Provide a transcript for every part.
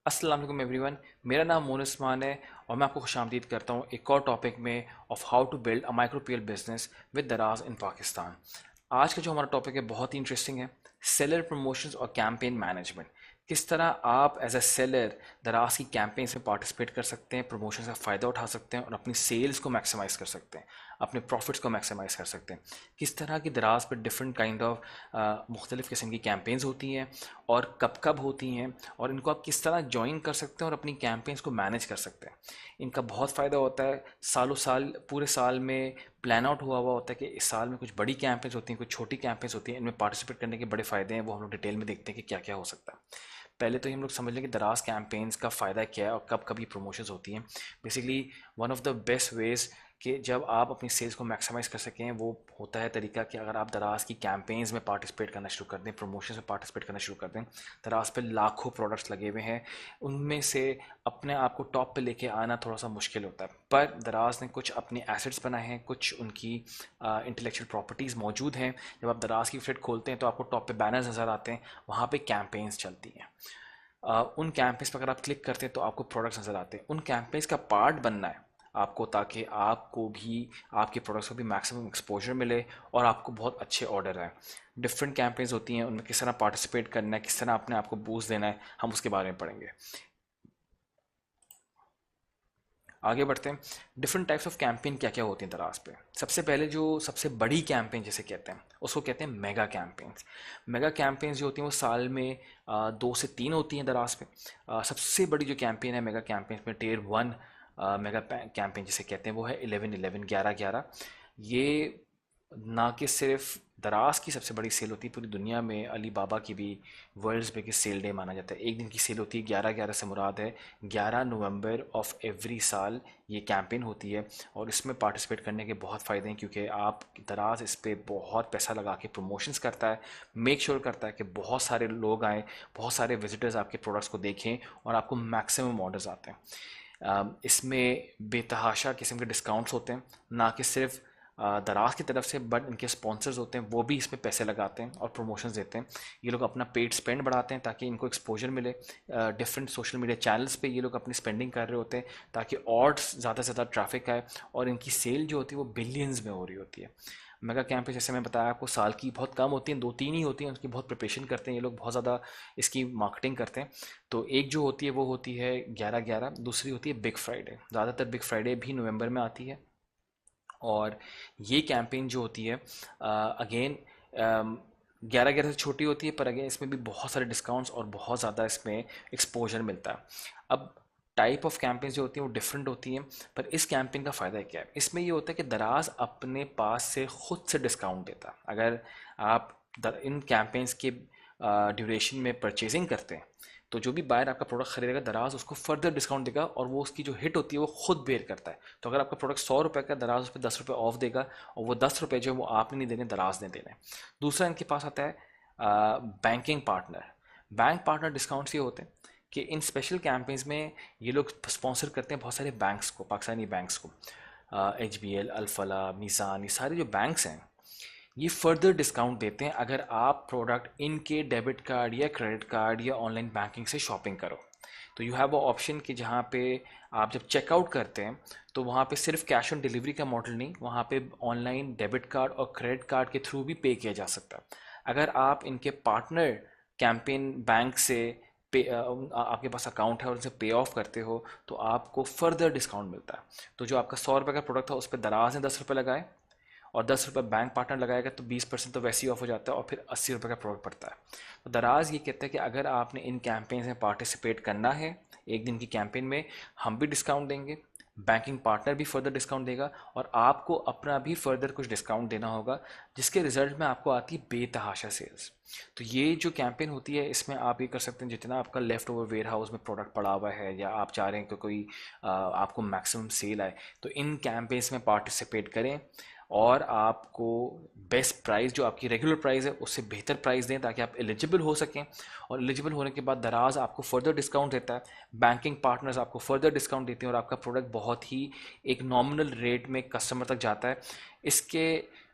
अस्सलाम वालेकुम एवरीवन। मेरा नाम मोन उस्मान है और मैं आपको खुशामदीद करता हूँ एक और टॉपिक में of how to build a micro PL business with Daraz in Pakistan. आज का जो हमारा टॉपिक है बहुत ही इंटरेस्टिंग है। सेलर प्रमोशंस और कैंपेन मैनेजमेंट। किस तरह आप एज अ सेलर दराज की कैंपेन्स में पार्टिसिपेट कर सकते हैं, प्रमोशन का फ़ायदा उठा सकते हैं और अपनी सेल्स को मैक्सिमाइज़ कर सकते हैं, अपने प्रॉफिट्स को मैक्सिमाइज़ कर सकते हैं। किस तरह की दराज पर डिफरेंट काइंड ऑफ मुख्तलिफ़ किस्म की कैंपेन्स होती हैं और कब कब होती हैं और इनको आप किस तरह ज्वाइन कर सकते हैं और अपनी कैंपेन्स को मैनेज कर सकते हैं। इनका बहुत फ़ायदा होता है। सालों साल पूरे साल में प्लान आउट हुआ हुआ होता है कि इस साल में कुछ बड़ी कैंपेन्स होती हैं, कुछ छोटी कैंपेन्स होती हैं। इनमें पार्टिसिपेट करने के बड़े फ़ायदे हैं, वो हम लोग डिटेल में देखते हैं कि क्या क्या हो सकता है। पहले तो हम लोग समझ लें कि दराज कैंपेन्स का फ़ायदा क्या है और कब कब ये प्रमोशंस होती हैं। Basically one of the best ways कि जब आप अपनी सेल्स को मैक्सिमाइज़ कर सकें वो होता है तरीका कि अगर आप दराज की कैंपेन्स में पार्टिसिपेट करना शुरू कर दें, प्रमोशंस में पार्टिसिपेट करना शुरू कर दें। दराज पे लाखों प्रोडक्ट्स लगे हुए हैं, उनमें से अपने आप को टॉप पे लेके आना थोड़ा सा मुश्किल होता है, पर दराज ने कुछ अपने एसेट्स बनाए हैं, कुछ उनकी इंटेलेक्चुअल प्रॉपर्टीज़ मौजूद हैं। जब आप दराज की वेबसाइट खोलते हैं तो आपको टॉप पे बैनर्स नज़र आते हैं, वहाँ पे कैंपेन्स चलती हैं। उन कैंपेन्स पर अगर आप क्लिक करते हैं तो आपको प्रोडक्ट्स नज़र आते हैं। उन कैंपेन्स का पार्ट बनना है आपको, ताकि आपको भी आपके प्रोडक्ट्स को भी मैक्सिमम एक्सपोजर मिले और आपको बहुत अच्छे ऑर्डर आए। डिफरेंट कैंपेन्स होती हैं, उनमें किस तरह पार्टिसिपेट करना है, किस तरह अपने आप को बूस्ट देना है, हम उसके बारे में पढ़ेंगे। आगे बढ़ते हैं। डिफरेंट टाइप्स ऑफ कैंपेन क्या क्या होती हैं दराज पे। सबसे पहले जो सबसे बड़ी कैंपेन जिसे कहते हैं उसको कहते हैं मेगा कैंपेन्स। मेगा कैंपेन्स जो होती हैं वो साल में 2 से 3 होती हैं दराज पे। सबसे बड़ी जो कैंपेन है मेगा कैंपेन में टियर 1 मेगा कैंपेन जिसे कहते हैं वो है 11/11 11/11। ये ना कि सिर्फ दराज की सबसे बड़ी सेल होती है, पूरी दुनिया में अली बाबा की भी वर्ल्ड्स बिगेस्ट सेल डे माना जाता है। एक दिन की सेल होती है। 11/11 से मुराद है 11 नवंबर ऑफ एवरी साल ये कैंपेन होती है और इसमें पार्टिसिपेट करने के बहुत फ़ायदे हैं, क्योंकि आप दराज इस पर बहुत पैसा लगा के प्रमोशंस करता है, मेक श्योर करता है कि बहुत सारे लोग आएँ, बहुत सारे विजिटर्स आपके प्रोडक्ट्स को देखें और आपको मैक्सिमम ऑर्डर्स आते हैं। इसमें बेतहाशा किस्म के डिस्काउंट्स होते हैं, ना कि सिर्फ दराज की तरफ से, बट इनके स्पॉन्सर्स होते हैं वो भी इसमें पैसे लगाते हैं और प्रमोशंस देते हैं। ये लोग अपना पेड स्पेंड बढ़ाते हैं ताकि इनको एक्सपोजर मिले। डिफरेंट सोशल मीडिया चैनल्स पे ये लोग अपनी स्पेंडिंग कर रहे होते हैं ताकि और ज़्यादा से ज़्यादा ट्रैफिक आए और इनकी सेल जो होती है वो बिलियंस में हो रही होती है। मेगा कैंप पे जैसे मैं बताया आपको, साल की बहुत कम होती हैं, 2-3 ही होती हैं, उसकी बहुत प्रिपरेशन करते हैं ये लोग, बहुत ज़्यादा इसकी मार्केटिंग करते हैं। तो एक जो होती है वो होती है 11/11, दूसरी होती है बिग फ्राइडे। ज़्यादातर बिग फ्राइडे भी नवंबर में आती है। और ये कैंपेन जो होती है अगेन 11/11 से छोटी होती है, पर अगेन इसमें भी बहुत सारे डिस्काउंट्स और बहुत ज़्यादा इसमें एक्सपोजर मिलता है। अब टाइप ऑफ कैंपेन्स जो होती हैं वो डिफरेंट होती हैं, पर इस कैंपेन का फ़ायदा क्या है, इसमें ये होता है कि दराज अपने पास से ख़ुद से डिस्काउंट देता है। अगर आप इन कैंपेन्स के ड्यूरेशन में परचेजिंग करते हैं तो जो भी बायर आपका प्रोडक्ट खरीदेगा दराज उसको फर्दर डिस्काउंट देगा और वो उसकी जो हिट होती है वो खुद बेयर करता है। तो अगर आपका प्रोडक्ट 100 रुपये का, दराज उस पर 10 रुपये ऑफ देगा और वो 10 रुपये जो है वो आपने नहीं देने, दराज ने देने। दूसरा इनके पास आता है banking partner. Bank partner discounts ये होते हैं कि इन स्पेशल कैंपेन्स में ये लोग स्पॉन्सर करते हैं बहुत सारे बैंक्स को, पाकिस्तानी बैंक्स को। HBL, अल्फला, मीज़ान, ये सारे जो बैंक्स हैं ये फर्दर डिस्काउंट देते हैं अगर आप प्रोडक्ट इनके डेबिट कार्ड या क्रेडिट कार्ड या ऑनलाइन बैंकिंग से शॉपिंग करो। तो यू हैव वो ऑप्शन कि जहाँ पे आप जब चेकआउट करते हैं तो वहाँ पे सिर्फ कैश ऑन डिलीवरी का मॉडल नहीं, वहाँ पे ऑनलाइन डेबिट कार्ड और क्रेडिट कार्ड के थ्रू भी पे किया जा सकता है। अगर आप इनके पार्टनर कैंपेन बैंक से पे आपके पास अकाउंट है और उनसे पे ऑफ करते हो तो आपको फर्दर डिस्काउंट मिलता है। तो जो आपका 100 रुपये का प्रोडक्ट था उस पर दराज ने 10 रुपये लगाए और 10 रुपये बैंक पार्टनर लगाएगा तो 20% तो वैसे ही ऑफ हो जाता है और फिर 80 रुपये का प्रोडक्ट पड़ता है। तो दराज ये कहता है कि अगर आपने इन कैंपेन्स में पार्टिसिपेट करना है एक दिन की कैंपेन में, हम भी डिस्काउंट देंगे, बैंकिंग पार्टनर भी फर्दर डिस्काउंट देगा और आपको अपना भी फर्दर कुछ डिस्काउंट देना होगा, जिसके रिजल्ट में आपको आती है बेतहाशा सेल्स। तो ये जो कैंपेन होती है इसमें आप ये कर सकते हैं, जितना आपका लेफ्ट ओवर वेयर हाउस में प्रोडक्ट पड़ा हुआ है या आप चाह रहे हैं कि कोई आपको मैक्सिमम सेल आए, तो इन कैंपेन्स में पार्टिसिपेट करें और आपको बेस्ट प्राइस जो आपकी रेगुलर प्राइस है उससे बेहतर प्राइस दें ताकि आप एलिजिबल हो सकें। और एलिजिबल होने के बाद दराज आपको फर्दर डिस्काउंट देता है, बैंकिंग पार्टनर्स आपको फर्दर डिस्काउंट देते हैं और आपका प्रोडक्ट बहुत ही एक नॉमिनल रेट में कस्टमर तक जाता है। इसके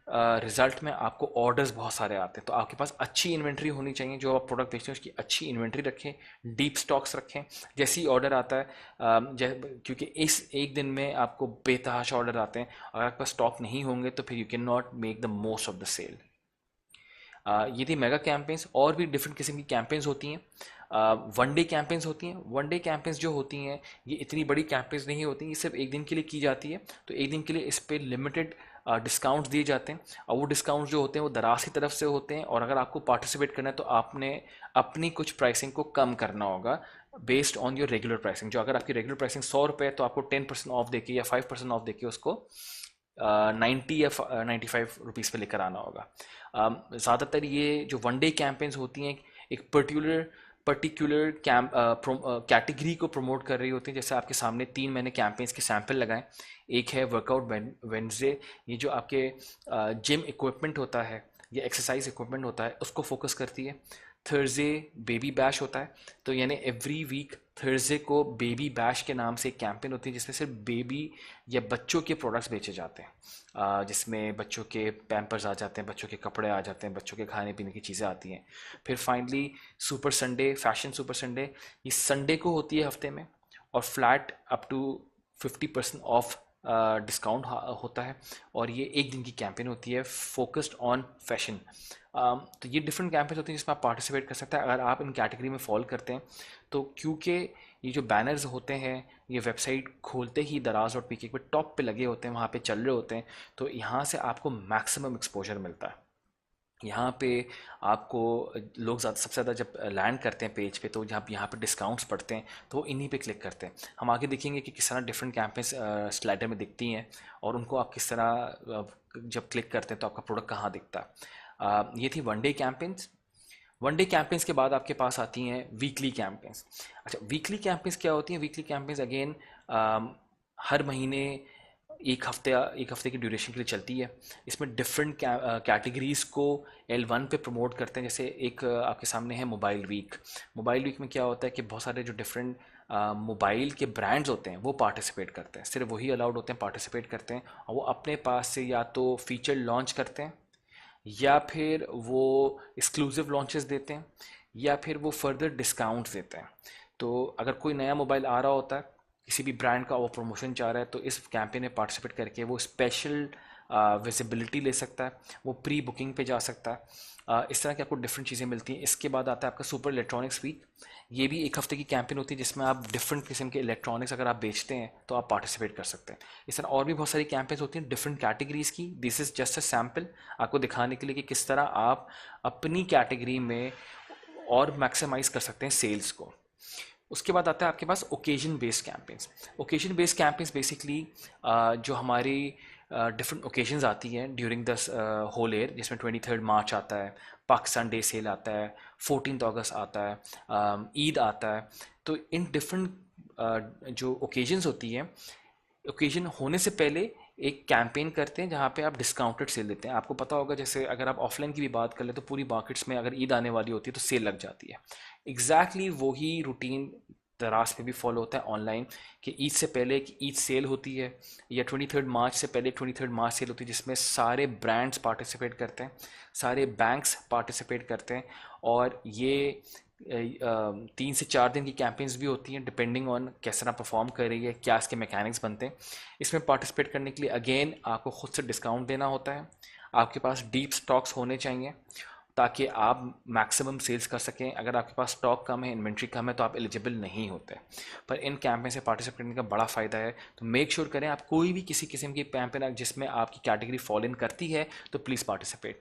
रिजल्ट में आपको ऑर्डर्स बहुत सारे आते हैं। तो आपके पास अच्छी इन्वेंट्री होनी चाहिए, जो आप प्रोडक्ट बेचते हैं उसकी अच्छी इन्वेंट्री रखें, डीप स्टॉक्स रखें। जैसे ही ऑर्डर आता है क्योंकि इस एक दिन में आपको बेतहाशा ऑर्डर आते हैं, अगर आपके पास स्टॉक नहीं होंगे तो फिर you can not make the most of the sale. ये थी मेगा कैंपेन्स। और भी डिफरेंट किस्म की कैंपेन्स होती हैं। वन डे कैंपेन्स होती हैं। वन डे कैंपेन्स जो होती हैं ये इतनी बड़ी कैंपेन्स नहीं होती, ये सिर्फ एक दिन के लिए की जाती है। तो एक दिन के लिए इस पर लिमिटेड डिस्काउंट्स दिए जाते हैं, और वो डिस्काउंट्स जो होते हैं वो दराज की तरफ से होते हैं। और अगर आपको पार्टिसिपेट करना है तो आपने अपनी कुछ प्राइसिंग को कम करना होगा based on your regular pricing. जो अगर आपकी रेगुलर प्राइसिंग 100 रुपये है तो आपको 10% ऑफ देके या 5% ऑफ देके उसको 90 या 95 रुपीज़ पे लेकर आना होगा। ज़्यादातर ये जो वन डे कैंपेन्स होती हैं एक पर्टिकुलर कैटेगरी को प्रमोट कर रही होती हैं। जैसे आपके सामने 3 मैंने कैंपेन्स के सैंपल लगाए। एक है वर्कआउट वेंसडे, ये जो आपके जिम इक्विपमेंट होता है या एक्सरसाइज इक्विपमेंट होता है उसको फोकस करती है। थर्सडे बेबी बैश होता है, तो यानी एवरी वीक थर्सडे को बेबी बैश के नाम से एक कैंपेन होती है जिसमें सिर्फ बेबी या बच्चों के प्रोडक्ट्स बेचे जाते हैं। जिसमें बच्चों के पैम्पर्स आ जाते हैं, बच्चों के कपड़े आ जाते हैं, बच्चों के खाने पीने की चीज़ें आती हैं। फिर finally super Sunday, fashion super Sunday, ये संडे को होती है हफ्ते में, और flat up to 50% off discount होता है। और ये एक दिन की कैंपेन होती है फोकस्ड ऑन फैशन। तो ये डिफरेंट कैंपेन होती हैं जिसमें आप पार्टिसिपेट कर सकते हैं अगर आप इन कैटेगरी में फॉल करते हैं। तो क्योंकि ये जो बैनर्स होते हैं ये वेबसाइट खोलते ही दराज.pk पे टॉप पे लगे होते हैं, वहाँ पे चल रहे होते हैं, तो यहाँ से आपको मैक्सिमम एक्सपोजर मिलता है। यहाँ पे आपको लोग ज़्यादा सबसे ज़्यादा जब लैंड करते हैं पेज पे तो जब यहाँ पे डिस्काउंट्स पड़ते हैं तो वो इन्हीं पे क्लिक करते हैं। हम आगे देखेंगे कि किस तरह डिफरेंट कैंपेन्स स्लाइडर में दिखती हैं और उनको आप किस तरह जब क्लिक करते हैं तो आपका प्रोडक्ट कहाँ दिखता है। ये थी one day campaigns. One day campaigns के बाद आपके पास आती हैं वीकली कैंपेन्स। अच्छा, वीकली कैंपेन्स क्या होती हैं? वीकली कैंपेन्स अगेन हर महीने एक हफ्ते की ड्यूरेशन के लिए चलती है। इसमें डिफरेंट कैटेगरीज को L1 पे प्रमोट करते हैं। जैसे एक आपके सामने है मोबाइल वीक। मोबाइल वीक में क्या होता है कि बहुत सारे जो डिफरेंट मोबाइल के ब्रांड्स होते हैं वो पार्टिसिपेट करते हैं, सिर्फ वही अलाउड होते हैं पार्टिसिपेट करते हैं, और वो अपने पास से या तो फीचर लॉन्च करते हैं, या फिर वो एक्सक्लूसिव लॉन्चेस देते हैं, या फिर वो फर्दर डिस्काउंट्स देते हैं। तो अगर कोई नया मोबाइल आ रहा होता है, किसी भी ब्रांड का वो प्रमोशन चाह रहा है, तो इस कैंपेन में पार्टिसिपेट करके वो स्पेशल विजिबिलिटी ले सकता है, वो प्री बुकिंग पे जा सकता है। इस तरह की आपको डिफरेंट चीज़ें मिलती हैं। इसके बाद आता है आपका सुपर इलेक्ट्रॉनिक्स वीक। ये भी एक हफ्ते की कैंपेन होती है जिसमें आप डिफरेंट किस्म के इलेक्ट्रॉनिक्स अगर आप बेचते हैं तो आप पार्टिसिपेट कर सकते हैं। इस तरह और भी बहुत सारी कैंपेन्स होती हैं डिफरेंट कैटेगरीज की। This is just a sample आपको दिखाने के लिए कि किस तरह आप अपनी कैटेगरी में और मैक्सिमाइज कर सकते हैं सेल्स को। उसके बाद आता है आपके पास occasion based campaigns. Occasion based campaigns basically जो हमारी डिफरेंट ओकेजन्स आती हैं ड्यूरिंग द होल ईयर, जिसमें 23 मार्च आता है, पाकिस्तान डे सेल आता है, 14 अगस्त आता है, ईद आता है। तो इन डिफरेंट जो ओकेजन्स होती हैं, ओकेजन होने से पहले एक कैंपेन करते हैं जहाँ पे आप डिस्काउंटेड सेल देते हैं। आपको पता होगा जैसे अगर आप ऑफलाइन की भी बात कर ले तो पूरी मार्केट्स में अगर ईद आने वाली होती है तो सेल लग जाती है। एग्जैक्टली वही रूटीन दराज पे भी फॉलो होता है ऑनलाइन, कि ईद से पहले एक ईद सेल होती है, या 23 मार्च से पहले 23 मार्च सेल होती है जिसमें सारे ब्रांड्स पार्टिसिपेट करते हैं, सारे बैंक्स पार्टिसिपेट करते हैं। और ये 3 से 4 दिन की कैंपेन्स भी होती हैं डिपेंडिंग ऑन कैसे ना परफॉर्म कर रही है, क्या इसके मैकेनिक्स बनते हैं। इसमें पार्टिसिपेट करने के लिए अगेन आपको खुद से डिस्काउंट देना होता है, आपके पास डीप स्टॉक्स होने चाहिए ताकि आप मैक्सिमम सेल्स कर सकें। अगर आपके पास स्टॉक कम है, इन्वेंट्री कम है, तो आप एलिजिबल नहीं होते। पर इन कैंपेन से पार्टिसिपेट करने का बड़ा फ़ायदा है। तो मेक श्योर करें आप कोई भी किसी किस्म की कैंपेन जिसमें आपकी कैटेगरी फॉल इन करती है तो प्लीज़ पार्टिसिपेट।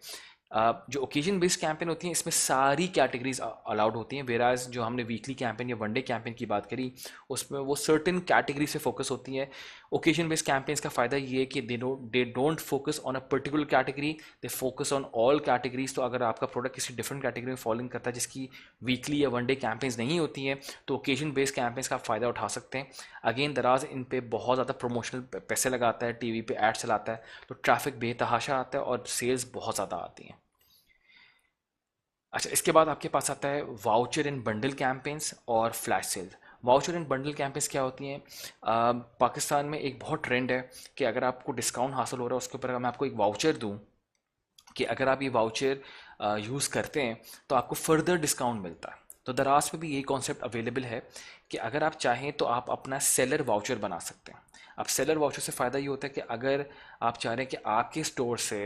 जो ओकेजन बेस्ड कैंपेन होती हैं इसमें सारी कैटेगरीज अलाउड होती हैं, वेराज जो हमने वीकली कैंपेन या वनडे कैंपेन की बात करी उसमें वो सर्टेन कैटेगरी से फोकस होती है। ओकेजन बेस्ड कैंपेन्स का फ़ायदा ये है कि they don't focus on a particular category, they focus on all categories. तो अगर आपका प्रोडक्ट किसी डिफरेंट कैटेगरी में फॉलोइंग करता है जिसकी वीकली या वनडे कैंपेन्स नहीं होती हैं तो ओकेजन बेस्ड कैंपेन्स का फ़ायदा उठा सकते हैं। अगेन दराज इन पे बहुत ज़्यादा प्रोमोशनल पैसे लगाता है, टीवी पे एड चलाता है, तो ट्रैफिक बेतहाशा आता है और सेल्स बहुत ज़्यादा आती हैं। अच्छा, इसके बाद आपके पास आता है वाउचर एंड बंडल कैंपेन्स और flash sales. Voucher and bundle campaigns क्या होती हैं? पाकिस्तान में एक बहुत ट्रेंड है कि अगर आपको डिस्काउंट हासिल हो रहा है उसके ऊपर अगर मैं आपको एक वाउचर दूं कि अगर आप ये वाउचर यूज़ करते हैं तो आपको फर्दर डिस्काउंट मिलता है। तो दराज पे भी यही कॉन्सेप्ट अवेलेबल है कि अगर आप चाहें तो आप अपना सेलर वाउचर बना सकते हैं। अब सेलर वाउचर से फ़ायदा ये होता है कि अगर आप चाह रहे हैं कि आपके स्टोर से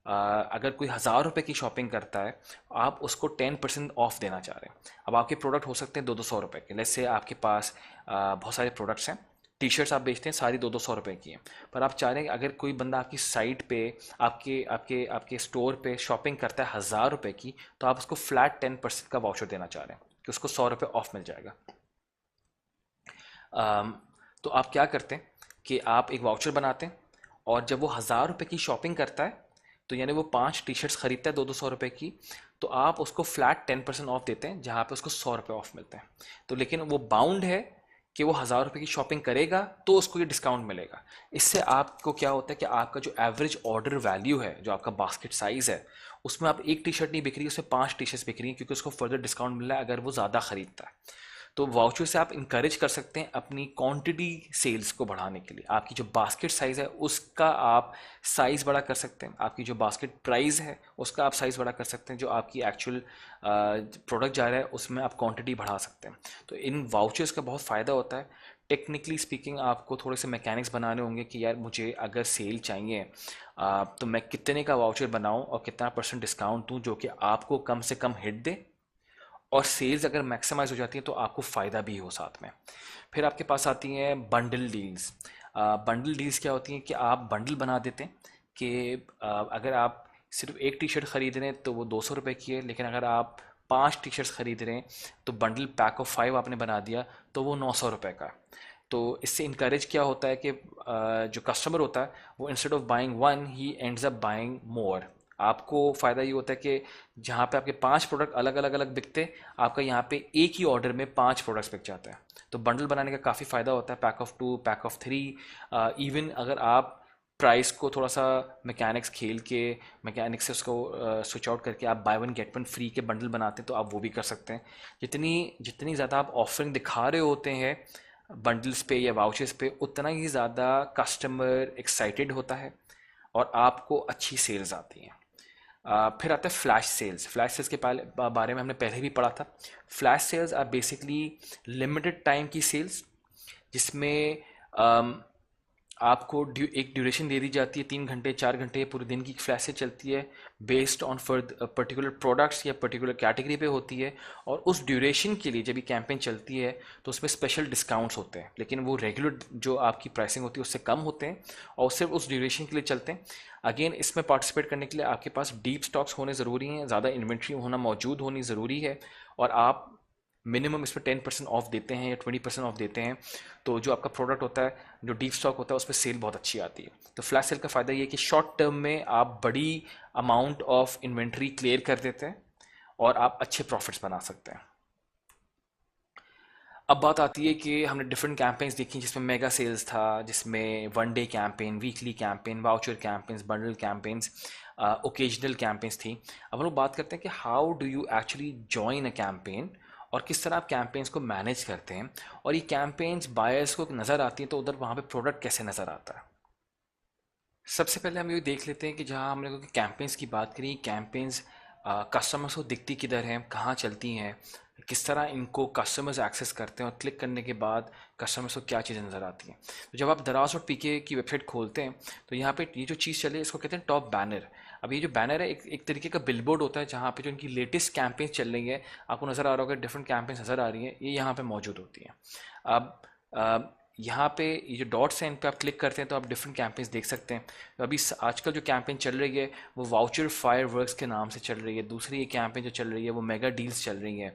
अगर कोई 1,000 रुपये की शॉपिंग करता है, आप उसको 10% ऑफ देना चाह रहे हैं। अब आपके प्रोडक्ट हो सकते हैं 200-200 रुपये के। लेट्स से आपके पास बहुत सारे प्रोडक्ट्स हैं, टी शर्ट्स आप बेचते हैं सारी 200-200 रुपये की हैं, पर आप चाह रहे हैं कि अगर कोई बंदा आपकी साइट पे आपके आपके आपके स्टोर पे शॉपिंग करता है 1,000 रुपये की, तो आप उसको फ्लैट 10% का वाउचर देना चाह रहे हैं कि उसको 100 रुपये ऑफ मिल जाएगा। अम, तो आप क्या करते हैं कि आप एक वाउचर बनाते हैं, और जब वो 1,000 रुपये की शॉपिंग करता है, तो यानी वो 5 टी शर्ट्स खरीदता है 200-200 रुपये की, तो आप उसको फ्लैट 10% ऑफ देते हैं, जहाँ पे उसको 100 रुपये ऑफ मिलते हैं। तो लेकिन वो बाउंड है कि वो 1,000 रुपये की शॉपिंग करेगा तो उसको ये डिस्काउंट मिलेगा। इससे आपको क्या होता है कि आपका जो एवरेज ऑर्डर वैल्यू है, जो आपका बास्केट साइज़ है, उसमें आप एक टी शर्ट नहीं बिक रही, उसमें 5 टी शर्ट्स बिक रही हैं, क्योंकि उसको फर्दर डिस्काउंट मिल रहा है अगर वो ज़्यादा खरीदता है। तो वाउचर से आप इंकरेज कर सकते हैं अपनी क्वांटिटी सेल्स को बढ़ाने के लिए। आपकी जो बास्केट साइज़ है उसका आप साइज़ बड़ा कर सकते हैं, आपकी जो बास्केट प्राइस है उसका आप साइज़ बड़ा कर सकते हैं, जो आपकी एक्चुअल प्रोडक्ट जा रहा है उसमें आप क्वांटिटी बढ़ा सकते हैं। तो इन वाउचर्स का बहुत फ़ायदा होता है। टेक्निकली स्पीकिंग आपको थोड़े से मैकेनिक्स बनाने होंगे कि यार मुझे अगर सेल चाहिए, तो मैं कितने का वाउचर बनाऊं और कितना परसेंट डिस्काउंट दूं जो कि आपको कम से कम हिट दे, और सेल्स अगर मैक्सिमाइज हो जाती है तो आपको फ़ायदा भी हो साथ में। फिर आपके पास आती हैं बंडल डील्स। बंडल डील्स क्या होती हैं कि आप बंडल बना देते हैं कि अगर आप सिर्फ एक टी शर्ट खरीद रहे हैं तो वो 200 रुपये की है, लेकिन अगर आप 5 टी शर्ट्स खरीद रहे हैं तो बंडल पैक ऑफ 5 आपने बना दिया तो वो 900 रुपये का। तो इससे इनकरेज क्या होता है कि जो कस्टमर होता है वो इंस्टेड ऑफ बाइंग वन ही एंड्स अप बाइंग मोर। आपको फ़ायदा ये होता है कि जहाँ पे आपके 5 प्रोडक्ट अलग अलग अलग बिकते, आपका यहाँ पे एक ही ऑर्डर में 5 प्रोडक्ट्स बिक जाते हैं। तो बंडल बनाने का काफ़ी फ़ायदा होता है, pack of 2, pack of 3। Even अगर आप प्राइस को थोड़ा सा मैकेनिक्स खेल के, मैकेनिक्स से उसको स्विच आउट करके आप by one get one free के बंडल बनाते हैं तो आप वो भी कर सकते हैं। जितनी जितनी ज़्यादा आप ऑफरिंग दिखा रहे होते हैं बंडल्स पे या वाउचर्स पे, उतना ही ज़्यादा कस्टमर एक्साइटेड होता है और आपको अच्छी सेल्स आती हैं। फिर आता है फ्लैश सेल्स। फ्लैश सेल्स के बारे में हमने पहले भी पढ़ा था। Flash sales are basically limited time की सेल्स, जिसमें आपको एक ड्यूरेशन दे दी जाती है, 3 घंटे 4 घंटे पूरे दिन की फ्लैश सेल चलती है, बेस्ड ऑन पर्टिकुलर प्रोडक्ट्स या पर्टिकुलर कैटेगरी पे होती है। और उस ड्यूरेशन के लिए जब ये कैंपेन चलती है तो उसमें स्पेशल डिस्काउंट्स होते हैं, लेकिन वो रेगुलर जो आपकी प्राइसिंग होती है उससे कम होते हैं और सिर्फ उस ड्यूरेशन के लिए चलते हैं। अगेन इसमें पार्टिसिपेट करने के लिए आपके पास डीप स्टॉक्स होने ज़रूरी हैं, ज़्यादा इन्वेंट्री होना मौजूद होनी ज़रूरी है, और आप मिनिमम इसमें 10% ऑफ देते हैं या 20% ऑफ देते हैं। तो जो आपका प्रोडक्ट होता है, जो डीप स्टॉक होता है, उसमें सेल बहुत अच्छी आती है। तो फ्लैश सेल का फ़ायदा ये है कि शॉर्ट टर्म में आप बड़ी अमाउंट ऑफ इन्वेंट्री क्लियर कर देते हैं और आप अच्छे प्रॉफिट्स बना सकते हैं। अब बात आती है कि हमने डिफरेंट कैंपेन्स देखी जिसमें मेगा सेल्स था, जिसमें one day campaign, weekly campaign, voucher campaigns, bundle campaigns, occasional campaigns थी। अब हम लोग बात करते हैं कि how do you actually join a campaign, और किस तरह आप कैंपेन्स को मैनेज करते हैं, और ये कैंपेन्स बायर्स को नज़र आती हैं तो उधर वहाँ पे प्रोडक्ट कैसे नज़र आता है। सबसे पहले हम ये देख लेते हैं कि जहाँ हमने कैंपेन्स की बात करी, कैंपेन्स कस्टमर्स को दिखती किधर हैं, कहाँ चलती हैं, किस तरह इनको कस्टमर्स एक्सेस करते हैं, और क्लिक करने के बाद कस्टमर्स को क्या चीज़ें नज़र आती हैं। तो जब आप दराज और पीके की वेबसाइट खोलते हैं तो यहाँ पे ये जो चीज़ चले इसको कहते हैं टॉप बैनर। अब ये जो बैनर है एक तरीके का बिलबोर्ड होता है जहाँ पे जो इनकी लेटेस्ट कैंपेन्स चल रही है, आपको नज़र आ रहा होगा डिफरेंट कैंपेन्स नज़र आ रही हैं, ये यहाँ पर मौजूद होती हैं। अब यहाँ पे ये जो डॉट्स हैं इन पे आप क्लिक करते हैं तो आप डिफरेंट कैंपेन्स देख सकते हैं। तो अभी आजकल जो कैंपेन चल रही है वो वाउचर फायर वर्क्स के नाम से चल रही है। दूसरी ये कैंपेन जो चल रही है वो मेगा डील्स चल रही है।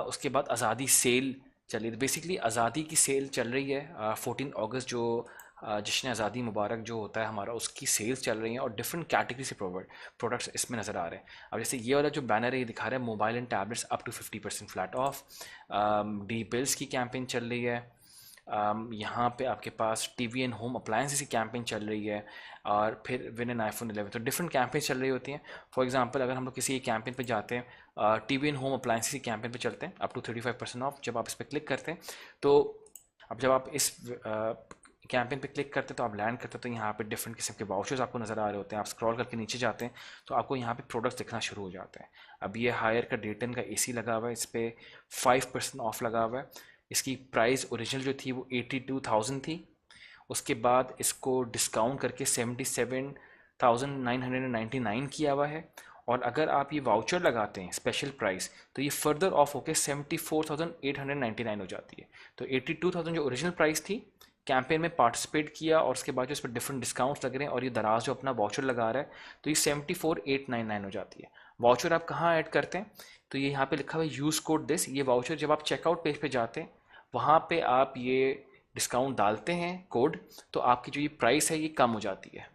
उसके बाद आज़ादी सेल चल रही है। बेसिकली आज़ादी की सेल चल रही है, 14 अगस्त जो जश्न आज़ादी मुबारक जो होता है हमारा, उसकी सेल्स चल रही हैं और डिफरेंट कैटेगरी से प्रोडक्ट्स इसमें नज़र आ रहे हैं। अब जैसे ये वाला जो बैनर है ये दिखा रहा है mobile and tablets up to 50% flat off. डी बिल्स की कैंपेन चल रही है। यहाँ पे आपके पास टीवी एंड होम अप्लायंसेस की कैंपेन चल रही है, और फिर विन एन आईफोन 11। तो डिफरेंट कैंपेन चल रही होती हैं। फॉर एग्जांपल अगर हम लोग किसी एक कैंपेन पे जाते हैं, टीवी एंड होम अप्लायंसेस की कैंपेन पे चलते हैं, अप टू 35% ऑफ, जब आप इस पर क्लिक करते हैं तो अब जब आप इस कैंपेन पे क्लिक करते हैं तो आप लैंड करते हैं तो यहाँ पे डिफरेंट किस्म के वाउचर्स आपको नज़र आ रहे होते हैं। आप स्क्रॉल करके नीचे जाते हैं तो आपको यहाँ पे प्रोडक्ट्स दिखना शुरू हो जाते हैं। अब ये हायर का डेटन का एसी लगा हुआ है, इस पर 5% ऑफ लगा हुआ है। इसकी प्राइस ओरिजिनल जो थी वो 82,000 थी, उसके बाद इसको डिस्काउंट करके 77,999 किया हुआ है। और अगर आप ये वाउचर लगाते हैं स्पेशल प्राइस तो ये फर्दर ऑफ होकर 74,899 हो जाती है। तो 82,000 जो ओरिजिनल प्राइस थी, कैंपेन में पार्टिसिपेट किया और उसके बाद जो इस पर डिफरेंट डिस्काउंट्स लग रहे हैं और ये दराज जो अपना वाउचर लगा रहा है तो ये 74,899 हो जाती है। वाउचर आप कहाँ ऐड करते हैं? तो ये यहाँ पे लिखा हुआ है यूज़ कोड दिस। ये वाउचर जब आप चेकआउट पेज पे जाते हैं वहाँ पे आप ये डिस्काउंट डालते हैं कोड, तो आपकी जो ये प्राइस है ये कम हो जाती है।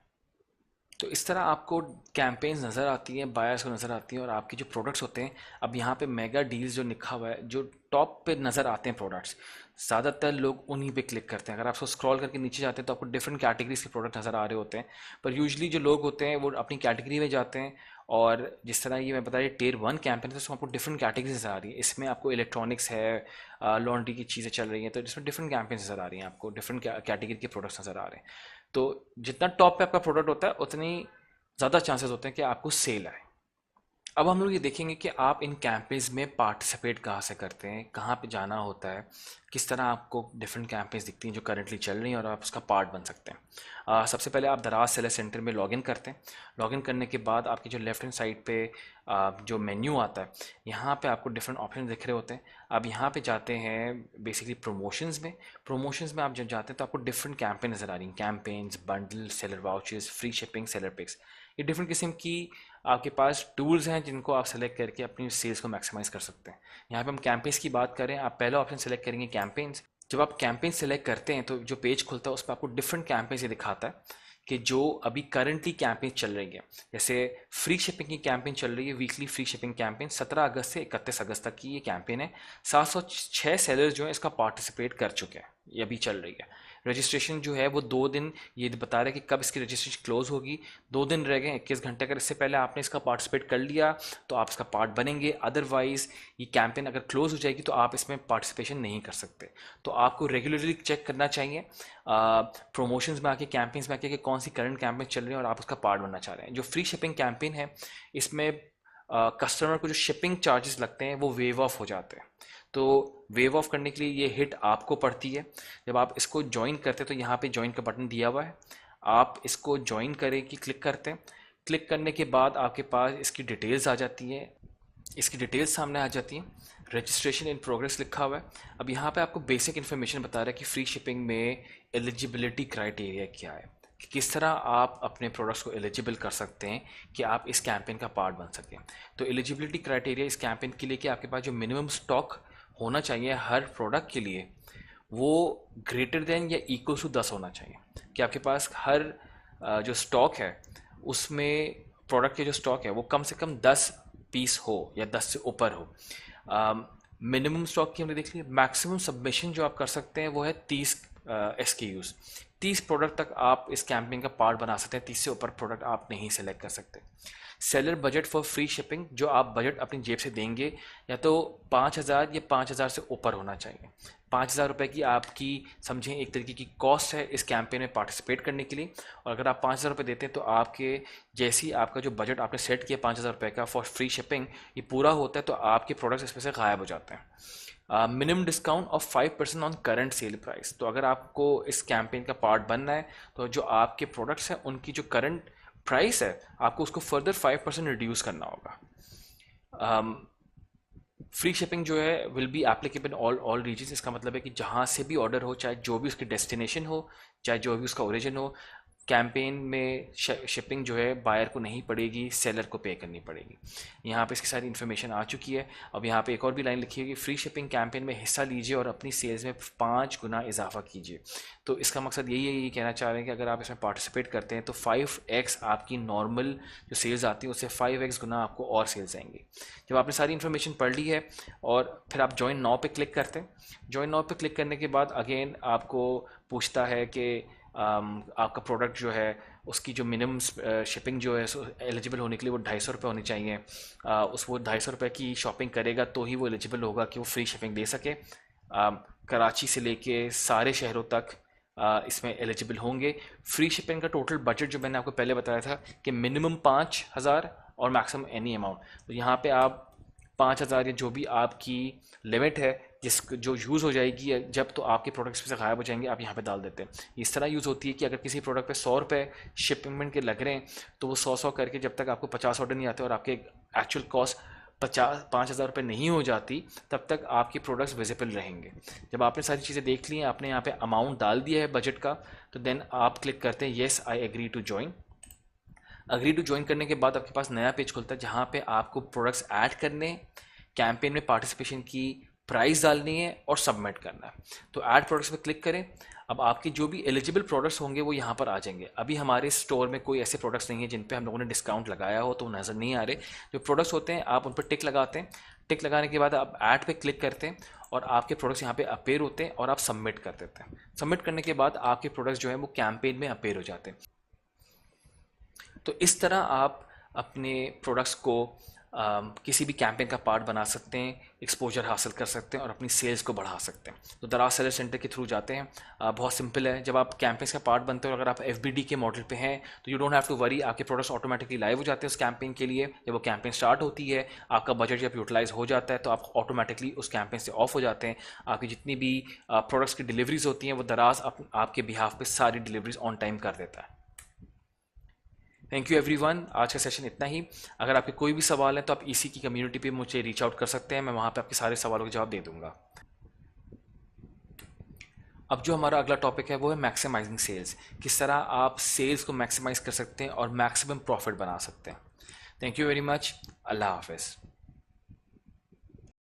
तो इस तरह आपको कैंपेन्स नज़र आती हैं, बायर्स को नज़र आती हैं और आपके जो प्रोडक्ट्स होते हैं। अब यहाँ पे मेगा डील्स जो लिखा हुआ है, जो टॉप पे नज़र आते हैं प्रोडक्ट्स, ज़्यादातर लोग उन्हीं पे क्लिक करते हैं। अगर आप उसको स्क्रॉल करके नीचे जाते हैं तो आपको डिफरेंट कैटेगरीज के प्रोडक्ट नज़र आ रहे होते हैं, पर यूजली जो लोग होते हैं वो अपनी कैटेगरी में जाते हैं। और जिस तरह ये मैं बताया टियर 1 कैंपेन है तो उसमें आपको डिफरेंट कैटेगरीज नज़र आ रही है। इसमें आपको इलेक्ट्रॉनिक्स है, लॉन्ड्री की चीज़ें चल रही हैं, तो इसमें डिफरेंट कैंपेन नज़र आ रही हैं, आपको डिफरेंट कैटेगरी के प्रोडक्ट्स नज़र आ रहे हैं। तो जितना टॉप पे आपका प्रोडक्ट होता है उतनी ज़्यादा चांसेस होते हैं कि आपको सेल आए। अब हम लोग ये देखेंगे कि आप इन कैंपेन्स में पार्टिसिपेट कहाँ से करते हैं, कहाँ पे जाना होता है, किस तरह आपको डिफरेंट कैंपेन्स दिखती हैं जो करंटली चल रही हैं और आप उसका पार्ट बन सकते हैं। सबसे पहले आप दराज सेलर सेंटर में लॉगिन करते हैं। लॉगिन करने के बाद आपकी जो लेफ्ट हैंड साइड पे जो मेन्यू आता है, यहाँ पे आपको डिफरेंट ऑप्शन दिख रहे होते हैं। अब यहाँ पे जाते हैं बेसिकली प्रमोशंस में। प्रमोशंस में आप जब जाते हैं तो आपको डिफरेंट कैंपेन नज़र आ रही हैं, campaigns, bundle, seller vouchers, free shipping, seller picks. ये डिफरेंट किस्म की आपके पास टूल्स हैं जिनको आप सेलेक्ट करके अपनी सेल्स को मैक्सिमाइज कर सकते हैं। यहाँ पे हम कैंपेन्स की बात करें, आप पहला ऑप्शन सेलेक्ट करेंगे कैंपेन्स। जब आप कैंपेन सेलेक्ट करते हैं तो जो पेज खुलता है उस पर आपको डिफरेंट कैंपेन्स ये दिखाता है कि जो अभी करंटली कैंपेन चल रही है। जैसे फ्री शिपिंग की कैंपेन चल रही है, वीकली फ्री शिपिंग कैंपेन 17 अगस्त से 31 अगस्त तक की ये कैंपेन है। 706 सेलर्स जो हैं इसका पार्टिसिपेट कर चुके हैं, ये अभी चल रही है। रजिस्ट्रेशन जो है वो 2 दिन, ये बता रहा है कि कब इसकी रजिस्ट्रेशन क्लोज होगी। 2 दिन रह गए, 21 घंटे। अगर इससे पहले आपने इसका पार्टिसिपेट कर लिया तो आप इसका पार्ट बनेंगे, अदरवाइज ये कैंपेन अगर क्लोज हो जाएगी तो आप इसमें पार्टिसिपेशन नहीं कर सकते। तो आपको रेगुलरली चेक करना चाहिए प्रमोशंस में आके, कैंपेन्स में आके कि कौन सी करंट कैंपेन चल रही है और आप उसका पार्ट बनना चाह रहे हैं। जो फ्री शिपिंग कैंपेन है इसमें कस्टमर को जो शिपिंग चार्जेस लगते हैं वो वेव ऑफ हो जाते हैं। तो वेव ऑफ करने के लिए ये हिट आपको पड़ती है। जब आप इसको ज्वाइन करते हैं तो यहाँ पे ज्वाइन का बटन दिया हुआ है, आप इसको ज्वाइन करें कि क्लिक करते हैं। क्लिक करने के बाद आपके पास इसकी डिटेल्स आ जाती हैं, इसकी डिटेल्स सामने आ जाती हैं। रजिस्ट्रेशन इन प्रोग्रेस लिखा हुआ है। अब यहाँ पे आपको बेसिक इन्फॉर्मेशन बता रहा है कि फ्री शिपिंग में एलिजिबिलिटी क्राइटेरिया क्या है, कि किस तरह आप अपने प्रोडक्ट्स को एलिजिबल कर सकते हैं कि आप इस कैंपेन का पार्ट बन सकें। तो एलिजिबिलिटी क्राइटेरिया इस कैंपेन के लिए कि आपके पास जो मिनिमम स्टॉक होना चाहिए हर प्रोडक्ट के लिए वो ग्रेटर देन या इक्वल टू 10 होना चाहिए। कि आपके पास हर जो स्टॉक है उसमें प्रोडक्ट के जो स्टॉक है वो कम से कम 10 पीस हो या 10 से ऊपर हो। मिनिमम स्टॉक की हमने देख लिया। मैक्सिमम सबमिशन जो आप कर सकते हैं वो है 30 SKUs। 30 प्रोडक्ट तक आप इस कैंपेन का पार्ट बना सकते हैं, 30 से ऊपर प्रोडक्ट आप नहीं सेलेक्ट कर सकते। Seller budget for free shipping, जो आप बजट अपनी जेब से देंगे या तो 5,000 या 5,000 से ऊपर होना चाहिए। 5,000 रुपये की आपकी समझें एक तरीके की कॉस्ट है इस कैंपेन में पार्टिसिपेट करने के लिए। और अगर आप 5,000 रुपये देते हैं तो आपके जैसी आपका जो बजट आपने सेट किया 5,000 रुपये का फॉर फ्री शिपिंग, ये पूरा होता है तो आपके प्रोडक्ट्स इसमें से गायब हो जाते हैं। Minimum discount of 5% on current sale price. तो अगर आपको इस कैंपेन का पार्ट बनना है तो जो आपके प्रोडक्ट्स हैं उनकी जो करंट प्राइस है आपको उसको फर्दर 5% रिड्यूस करना होगा। फ्री शिपिंग जो है will be applicable all regions. इसका मतलब है कि जहाँ से भी ऑर्डर हो, चाहे जो भी उसकी डेस्टिनेशन हो, चाहे जो भी उसका ओरिजिन हो, कैंपेन में शिपिंग जो है बायर को नहीं पड़ेगी, सेलर को पे करनी पड़ेगी। यहाँ पे इसकी सारी इन्फॉर्मेशन आ चुकी है। अब यहाँ पे एक और भी लाइन लिखी है कि फ्री शिपिंग कैंपेन में हिस्सा लीजिए और अपनी सेल्स में 5 गुना इजाफा कीजिए। तो इसका मकसद यही है, ये कहना चाह रहे हैं कि अगर आप इसमें पार्टिसिपेट करते हैं तो 5x आपकी नॉर्मल जो सेल्स आती है उससे 5x गुना आपको और सेल्स आएंगी। जब आपने सारी इन्फॉर्मेशन पढ़ ली है और फिर आप ज्वाइन नाउ पे क्लिक करते हैं। ज्वाइन नाउ पे क्लिक करने के बाद अगेन आपको पूछता है कि आपका प्रोडक्ट जो है उसकी जो मिनिमम शिपिंग जो है एलिजिबल होने के लिए वो 250 रुपये होनी चाहिए। उस वो 250 रुपये की शॉपिंग करेगा तो ही वो एलिजिबल होगा कि वो फ्री शिपिंग दे सके। कराची से लेके सारे शहरों तक इसमें एलिजिबल होंगे। फ्री शिपिंग का टोटल बजट जो मैंने आपको पहले बताया था कि मिनिमम 5,000 और मैक्सिमम एनी अमाउंट, तो यहाँ पे आप 5,000 या जो भी आपकी लिमिट है जिस जो यूज़ हो जाएगी जब, तो आपके प्रोडक्ट्स में से गायब हो जाएंगे, आप यहाँ पे डाल देते हैं। इस तरह यूज़ होती है कि अगर किसी प्रोडक्ट पे 100 रुपये शिपिंग के लग रहे हैं तो वो 100 करके जब तक आपको 50 ऑर्डर नहीं आते और आपके एक्चुअल कॉस्ट 5,000 रुपये नहीं हो जाती, तब तक आपके प्रोडक्ट्स विजिबल रहेंगे। जब आपने सारी चीज़ें देख ली हैं, आपने यहाँ पे अमाउंट डाल दिया है बजट का, तो देन आप क्लिक करते हैं yes I agree to join. Agree to join करने के बाद आपके पास नया पेज खुलता है जहाँ पे आपको प्रोडक्ट्स ऐड करने, कैंपेन में पार्टिसिपेशन की प्राइस डालनी है और सबमिट करना है। तो ऐड प्रोडक्ट्स पे क्लिक करें। अब आपके जो भी एलिजिबल प्रोडक्ट्स होंगे वो यहाँ पर आ जाएंगे। अभी हमारे स्टोर में कोई ऐसे प्रोडक्ट्स नहीं है जिन पे हम लोगों ने डिस्काउंट लगाया हो, तो नज़र नहीं आ रहे। जो प्रोडक्ट्स होते हैं आप उन पर टिक लगाते हैं। टिक लगाने के बाद आप ऐड पे क्लिक करते हैं और आपके प्रोडक्ट्स यहाँ पे अपेयर होते हैं और आप सबमिट कर देते हैं। सबमिट करने के बाद आपके प्रोडक्ट्स जो हैं वो कैंपेन में अपेयर हो जाते हैं। तो इस तरह आप अपने प्रोडक्ट्स को किसी भी कैंपेन का पार्ट बना सकते हैं, एक्सपोजर हासिल कर सकते हैं और अपनी सेल्स को बढ़ा सकते हैं। तो दराज सेलर सेंटर के थ्रू जाते हैं। बहुत सिंपल है। जब आप कैंपेन्स का पार्ट बनते हो और अगर आप FBD के मॉडल पे हैं तो you don't have to worry, आपके प्रोडक्ट्स ऑटोमेटिकली लाइव हो जाते हैं उस कैंपेन के लिए। जब वो कैंपेन स्टार्ट होती है, आपका बजट जब यूटिलाइज हो जाता है तो आप ऑटोमेटिकली उस कैंपेन से ऑफ हो जाते हैं। आपकी जितनी भी प्रोडक्ट्स की डिलीवरीज होती हैं वो दराज आपके बिहाफ पे सारी डिलीवरीज ऑन टाइम कर देता है। Thank you everyone. आज का सेशन इतना ही। अगर आपके कोई भी सवाल है तो आप इसी की कम्युनिटी पे मुझे रीच आउट कर सकते हैं, मैं वहाँ पे आपके सारे सवालों के जवाब दे दूंगा। अब जो हमारा अगला टॉपिक है वो है मैक्सिमाइजिंग सेल्स। किस तरह आप सेल्स को मैक्सिमाइज कर सकते हैं और मैक्सिमम प्रॉफिट बना सकते हैं। Thank you very much. अल्लाह हाफिज़।